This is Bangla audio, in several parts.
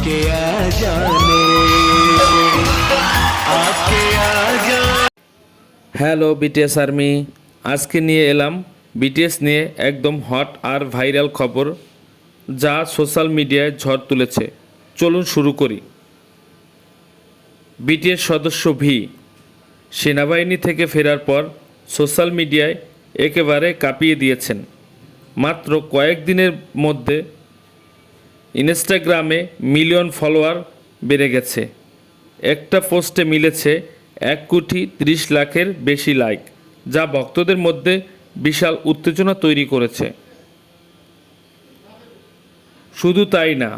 आके आ जाने आके आ जाने। হ্যালো বিটিএস আর্মি, আজকে নিয়ে এলাম বিটিএস নিয়ে একদম হট আর ভাইরাল খবর যা সোশ্যাল মিডিয়ায় ঝড় তুলেছে। চলুন শুরু করি। বিটিএস সদস্য ভি সেনাবাহিনী থেকে ফেরার পর সোশ্যাল মিডিয়ায় একেবারে কাঁপিয়ে দিয়েছেন। মাত্র কয়েকদিনের মধ্যে ইনস্টাগ্রামে মিলিয়ন ফলোয়ার বেড়ে গেছে। একটা পোস্টে মিলেছে 1,30,00,000-এর বেশি লাইক, যা ভক্তদের মধ্যে বিশাল উত্তেজনা তৈরি করেছে। শুধু তাই না,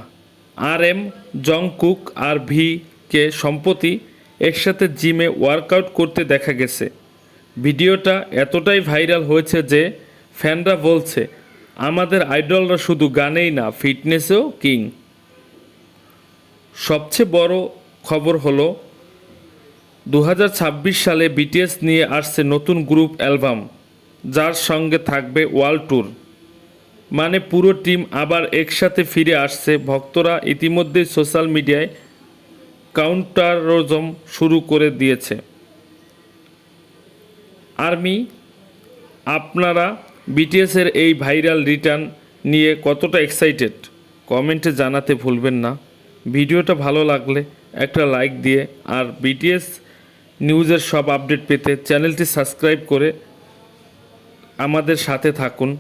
RM, জংকুক আর ভিকে সম্প্রতি একসাথে জিমে ওয়ার্কআউট করতে দেখা গেছে। ভিডিওটা এতটাই ভাইরাল হয়েছে যে ফ্যানরা বলছে, আমাদের আইডলরা শুধু গানেই না, ফিটনেসেও কিং। সবচেয়ে বড় খবর হলো 2026 সালে বিটিএস নিয়ে আসছে নতুন গ্রুপ অ্যালবাম, যার সঙ্গে থাকবে ওয়ার্ল্ড ট্যুর। মানে পুরো টিম আবার একসাথে ফিরে আসছে। ভক্তরা ইতিমধ্যেই সোশ্যাল মিডিয়ায় কাউন্টারজম শুরু করে দিয়েছে। আর্মি, আপনারা বিটিএসের এই ভাইরাল রিটার্ন নিয়ে কতটা এক্সাইটেড কমেন্টে জানাতে ভুলবেন না। ভিডিওটা ভালো লাগলে একটা লাইক দিয়ে আর বিটিএস নিউজের সব আপডেট পেতে চ্যানেলটি সাবস্ক্রাইব করে আমাদের সাথে থাকুন।